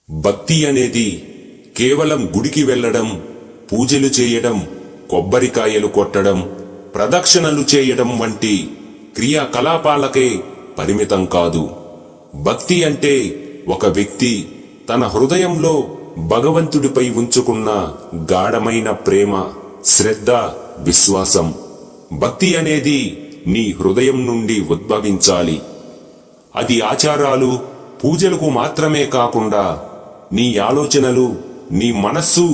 భక్తి అనేది కేవలం గుడికి వెళ్ళడం, పూజలు చేయడం, కొబ్బరికాయలు కొట్టడం, ప్రదక్షిణలు చేయడం వంటి క్రియాకలాపాలకే పరిమితం కాదు. భక్తి అంటే ఒక వ్యక్తి తన హృదయంలో భగవంతుడిపై ఉంచుకున్న గాఢమైన ప్రేమ, శ్రద్ధ, విశ్వాసం. భక్తి అనేది నీ హృదయం నుండి ఉద్భవించాలి. అది ఆచారాలు, పూజలకు మాత్రమే కాకుండా నీ ఆలోచనలు, నీ మనస్సు,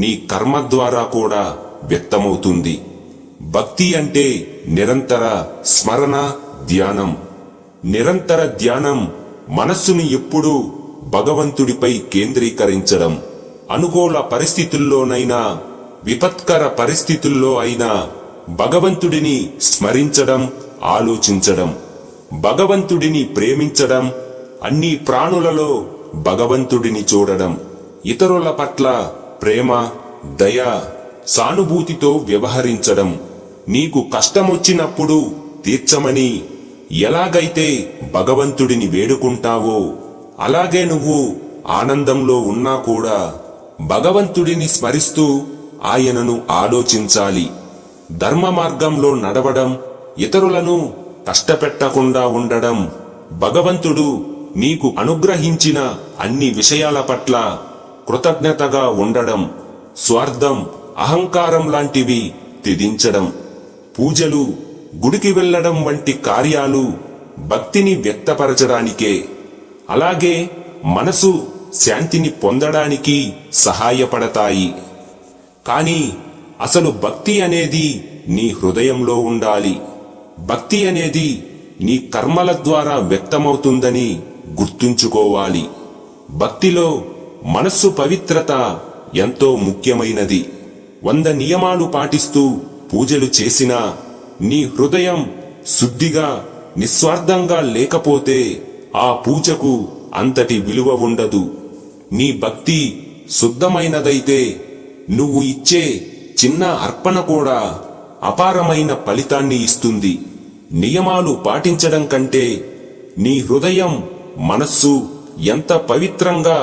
నీ కర్మ ద్వారా కూడా వ్యక్తమవుతుంది. భక్తి అంటే నిరంతర స్మరణ, ధ్యానం. నిరంతర ధ్యానం మనస్సుని ఎప్పుడూ భగవంతుడిపై కేంద్రీకరించడం. అనుకూల పరిస్థితుల్లోనైనా, విపత్కర పరిస్థితుల్లో అయినా భగవంతుడిని స్మరించడం, ఆలోచించడం. భగవంతుడిని ప్రేమించడం, అన్ని ప్రాణులలో భగవంతుడిని చూడడం. ఇతరుల పట్ల ప్రేమ, దయ, సానుభూతితో వ్యవహరించడం. నీకు కష్టమొచ్చినప్పుడు తీర్చమని ఎలాగైతే భగవంతుడిని వేడుకుంటావో, అలాగే నువ్వు ఆనందంలో ఉన్నా కూడా భగవంతుడిని స్మరిస్తూ ఆయనను ఆలోచించాలి. ధర్మ మార్గంలో నడవడం, ఇతరులను కష్టపెట్టకుండా ఉండడం, భగవంతుడు నీకు అనుగ్రహించిన అన్ని విషయాల పట్ల కృతజ్ఞతగా ఉండడం, స్వార్థం, అహంకారం లాంటివి త్యజించడం. పూజలు, గుడికి వెళ్లడం వంటి కార్యాలు భక్తిని వ్యక్తపరచడానికే. అలాగే మనసు శాంతిని పొందడానికి సహాయపడతాయి. కానీ అసలు భక్తి అనేది నీ హృదయంలో ఉండాలి. భక్తి అనేది నీ కర్మల ద్వారా వ్యక్తమవుతుందని గుర్తుంచుకోవాలి. భక్తిలో మనస్సు పవిత్రత ఎంతో ముఖ్యమైనది. 100 నియమాలు పాటిస్తూ పూజలు చేసినా నీ హృదయం శుద్ధిగా, నిస్వార్థంగా లేకపోతే ఆ పూజకు అంతటి విలువ ఉండదు. నీ భక్తి శుద్ధమైనదైతే నువ్వు ఇచ్చే చిన్న అర్పణ కూడా అపారమైన ఫలితాన్ని ఇస్తుంది. నియమాలు పాటించడం కంటే నీ హృదయం, మనస్సు ఎంత పవిత్రంగా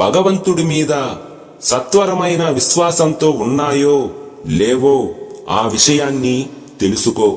భగవంతుడి మీద సత్వరమైన విశ్వాసంతో ఉన్నాయో లేవో ఆ విషయాన్ని తెలుసుకో.